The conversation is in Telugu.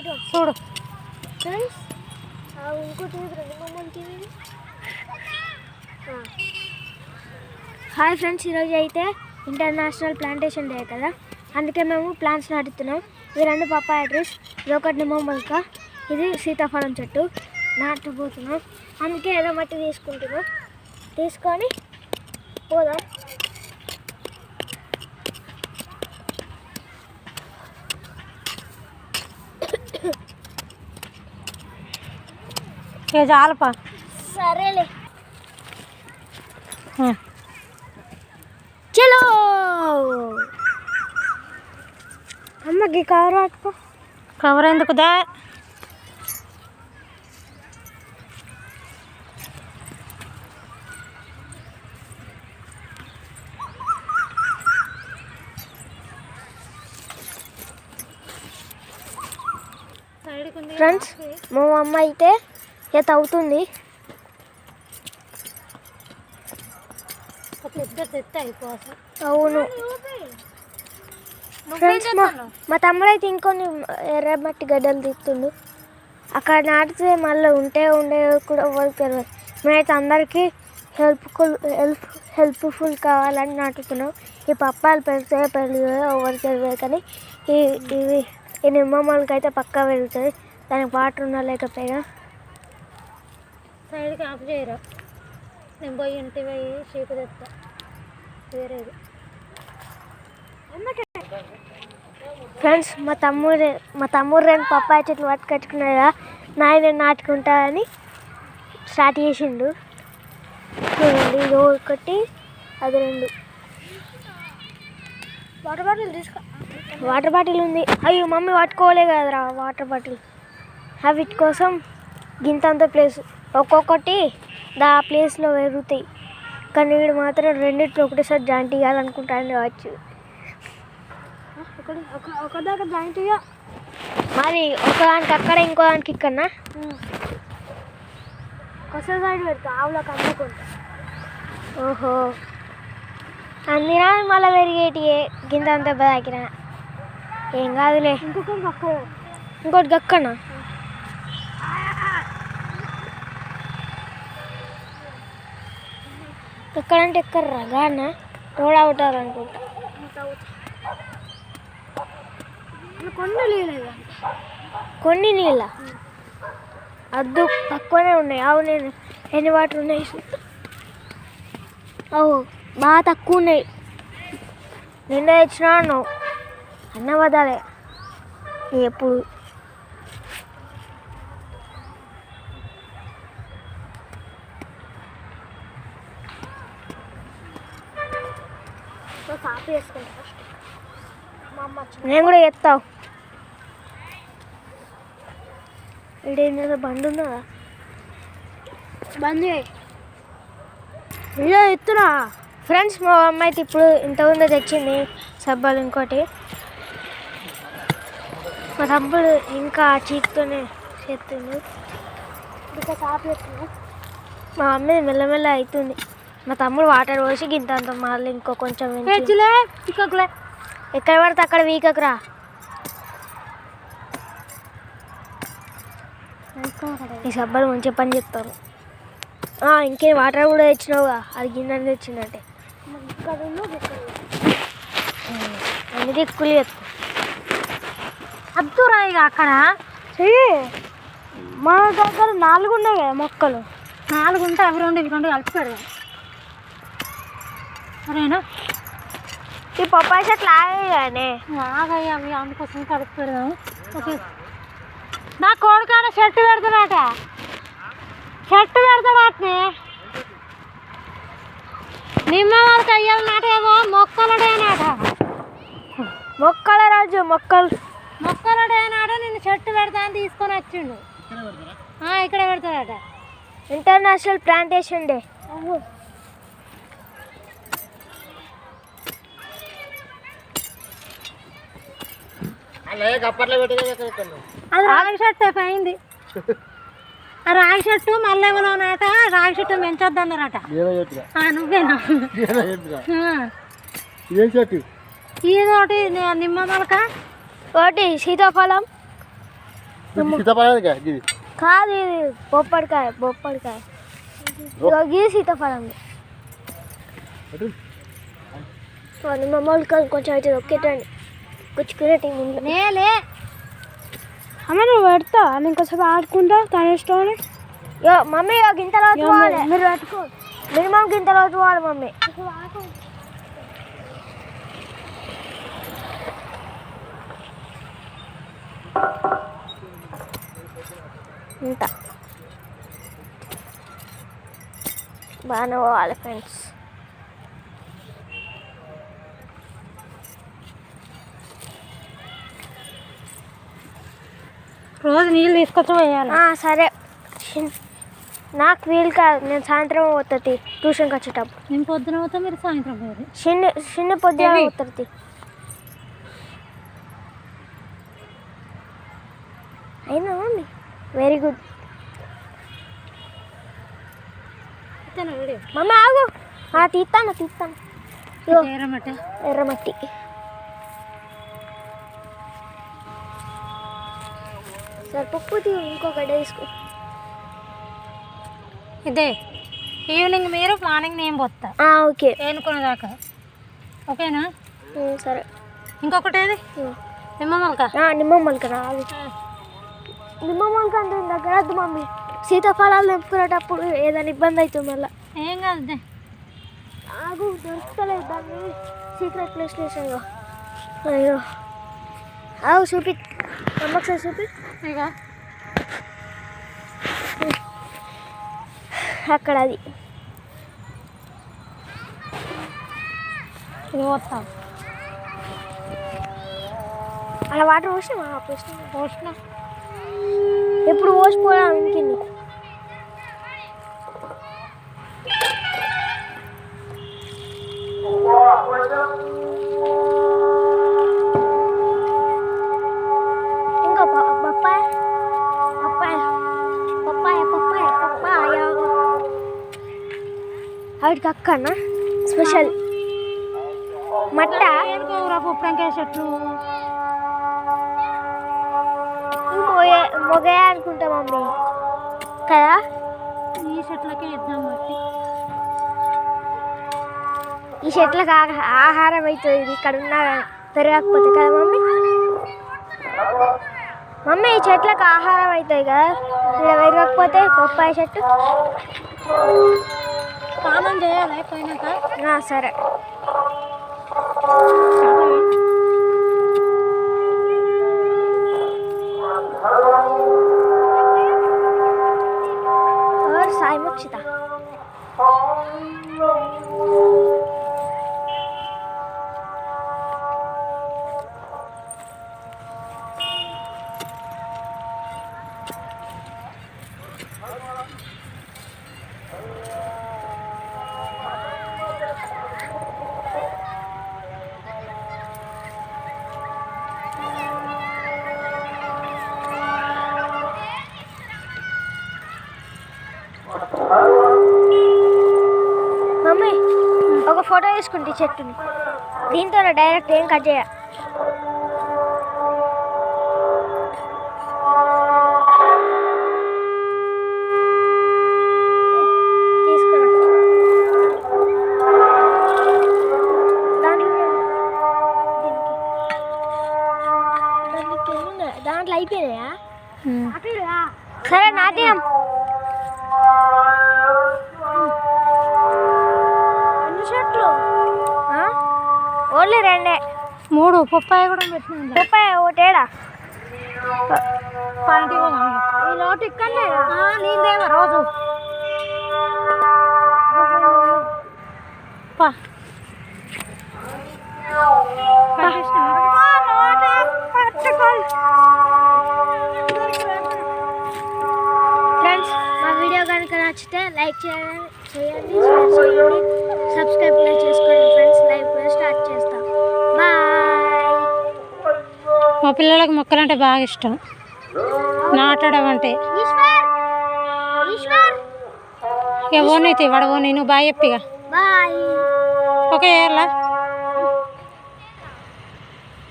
చూడు ఫ్రెండ్స్ ఇంకోటి హాయ్ ఫ్రెండ్స్, ఈరోజు అయితే ఇంటర్నేషనల్ ప్లాంటేషన్ డే కదా, అందుకే మేము ప్లాంట్స్ నాటుతున్నాం. ఇవి రెండు పప్పాయ ట్రీస్, ఇది ఒకటి నిమ్మ మొలక, ఇది సీతాఫలం చెట్టు నాటబోతున్నాం. అందుకే ఏదో మట్టి తీసుకుంటున్నాం. తీసుకొని పోదాం. చాలపా, సరేలే చలో. అమ్మకి కవర్ పట్టుకో. కవర్ ఎందుకుదా? ఫ్రెండ్స్, మా అమ్మ అయితే ఈత అవుతుంది. అవును ఫ్రెండ్స్, మా తమ్ముడు అయితే ఇంకొన్ని ఎర్రమట్టి గడ్డలు తీస్తుండు. అక్కడ నాటితే మళ్ళీ ఉండే కూడా ఎవరికి తెలియదు. మేమైతే అందరికీ హెల్ప్ఫుల్ కావాలని నాటుతున్నాం. ఈ పప్పాలు పెడితే ఎవరికి తెలియదు, కానీ ఈ నిమ్మ మొలక అయితే పక్కా పెరుగుతుంది. దానికి వాటర్ ఉన్నా లేకపోయినా. సైడ్కి ఆఫ్ చేయరా? నేను పోయి ఇంటి పోయి షీపు తెస్తా. వేరేది ఫ్రెండ్స్, మా తమ్ముడు రెండు పప్పాయ చెట్లు పట్టుకొచ్చుకున్నారా, నాయన నాటుకుంటా అని స్టార్ట్ చేసిండు. చూడండి, ఇది ఒకటి, అది రెండు. వాటర్ బాటిల్ ఉంది. అయ్యో మమ్మీ పట్టుకోలే కదరా వాటర్ బాటిల్. వీటి కోసం గింతంత ప్లేస్, ఒక్కొక్కటి ఆ ప్లేస్లో పెరుగుతాయి. కానీ వీడు మాత్రం రెండిట్లో ఒకటేసారి జాయింట్ ఇవ్వాలనుకుంటాను కావచ్చు. ఒక దగ్గర జాయింట్ ఇవ్వ, మరి ఒకదానికి అక్కడ, ఇంకో దానికి ఇక్కడనా కొత్త సైడ్ పెడతా. ఆవులకు అందుకుంటా. ఓహో, అందినా మళ్ళీ పెరిగేటి గింతంత దాకినా ఏం కాదులే. ఇంకోటి గక్కనా? ఎక్కడంటే ఎక్కడ రాగానా రోడ్ అవుతారు అనుకుంటా. కొన్ని నీళ్ళ అద్దు తక్కువనే ఉన్నాయి. అవు నేను ఎన్ని వాటర్ ఉన్నాయి? అవు బాగా తక్కువ ఉన్నాయి. నిండా తెచ్చినా అన్నావు అన్న వదాలే ఎప్పుడు. నేను కూడా ఎత్తావు. ఇదేదో బండి ఉన్నదా? బండి ఎత్తునా. ఫ్రెండ్స్, మా అమ్మ అయితే ఇప్పుడు ఇంతకుముందు తెచ్చింది సబ్బాలు. ఇంకోటి మా తమ్ముడు ఇంకా చీకుతోనే చేస్తుంది. ఇంకా సాపు ఎత్తున్నా. మా అమ్మ మెల్లమెల్ల అవుతుంది. మా తమ్ముడు వాటర్ పోసి గింతంత మళ్ళీ ఇంకో కొంచెం పీకకులే. ఎక్కడ పడితే అక్కడ వీకకురా. ఈ సబ్బలు మంచిగా పని చెప్తారు. ఇంకే వాటర్ కూడా తెచ్చినావుగా, అది గిన్నె తెచ్చిందంటే అన్ని దిక్కులు చెప్తా. అద్దురా ఇక అక్కడ మా దగ్గర 4 ఉన్నాయి కదా మొక్కలు. 4 ఉంటే అవి రెండు ఇవి రెండు కలిపి పెడదాం. సరేనా? ఈ పప్పాయ చెట్లు ఆగానే ఆగాయి అవి, అందుకోసం కలిపి పెడదాం. ఓకే, నా కోడికాడ షర్ట్ పెడతాడట. నిమ్మ వరకు అయ్యాలి నాటేమో మొక్కలడేనాట. మొక్కల రాజు మొక్కలడేనాట. నిన్ను షర్ట్ పెడతా అని తీసుకొని వచ్చిండు. ఇక్కడ పెడతాడట. International plantation day. అది రాగి షర్ట్ అయిపోయింది. ఆ రాగి చెట్టు మళ్ళీ ఏమో నాట, రాగి చెట్టు పెంచొద్దు అన్నారట. నువ్వేనా? ఇదొకటి నిమ్మ మొలక, ఒకటి సీతాఫలం, కాదు ఇది బొప్పడికాయ ఇది సీతాఫలం మమ్మల్ని కొంచెం అయితే ఒక్కేటండి గుచ్చుకునేటి నేలే అమ్మ నువ్వు పెడతా నేను కొంచెం ఆడుకుంటా తనేస్తాను మమ్మీ గింత లోతు పోవాలి మీరు పెట్టుకో మినిమం గింత లోతు పోవాలి మమ్మీ ఇంత బాగానే పోవాలి ఫ్రెండ్స్ రోజు నీళ్ళు తీసుకొచ్చి వేయాలి సరే నాకు వీలు కాదు నేను సాయంత్రం పోతుంది ట్యూషన్కి వచ్చేటప్పుడు నేను పొద్దున పోతా మీరు సాయంత్రం పోయి చిన్న పొద్దున పోతుంది అయినా మమ్మీ వెరీ గుడ్ మమ్మీ ఆగు తీస్తాను ఎర్రమట్టి సరే పప్పు ఇంకో గడ్డ తీసుకో ఇదే ఈవినింగ్ మీరు మార్నింగ్ నేను పోతా ఓకే ఏనుకునేదాకా ఓకేనా సరే ఇంకొకటి ఏది నిమ్మమల్క నిమ్మమల్క అంటే దగ్గర వద్దు మమ్మీ సీతాఫలాలు తెంపుకునేటప్పుడు ఏదైనా ఇబ్బంది అవుతుంది మళ్ళీ ఏం కాదు ఆగు దొరుకుతలేదు దాన్ని సీక్రెట్ ప్లేస్ స్టేషన్లో అయ్యో ఆగు చూపి అమ్మకసారి చూపి ఇక అక్కడ అది ఇది పోతాం అలా వాటర్ పోసిన ఎప్పుడు పోసిపోయా ఇంకింది ఇంకా పప్పాయ వాటికి అక్కన స్పెషల్ మట్ట పుప్పంకాయ చెట్లు మొగయా అనుకుంటా మమ్మీ కదా ఈ చెట్లకే ఇద్దాం బట్టి ఈ చెట్లకు ఆహారం అవుతుంది ఇక్కడ ఉన్న పెరగకపోతే కదా మమ్మీ ఈ చెట్లకు ఆహారం అవుతాయి కదా ఇక్కడ పెరగకపోతే బొప్పాయి చెట్టు స్నానం చేయాలి పోయినాక సరే సాయి ముక్షిత మమ్మీ ఒక ఫోటో తీసుకుంటే చెట్టుని దీంతో డైరెక్ట్ ఏం కట్ చేయ తీసుకున్నా దాంట్లో అయిపోయినాయా సరే నాట్యం ఓన్లీ 2 3 పప్పాయ కూడా పెట్టింది పప్పాయ ఒకటేడా పాయింట్ ఈ లోటు ఇక్కడనే నీదేమో రోజు ఫ్రెండ్స్ మా వీడియో కనుక నచ్చితే లైక్ చేయండి షేర్ చేయండి సబ్స్క్రైబ్ కూడా చేసుకోండి ఫ్రెండ్స్ లైవ్ కూడా స్టార్ట్ చేస్తాం బాయ్ మా పిల్లలకు మొక్కలంటే బాగా ఇష్టం నాటడం అంటే ఇక ఓనైతే వడవో నేను బాయ్ చెప్పిగా బాయ్ ఓకే ఎలా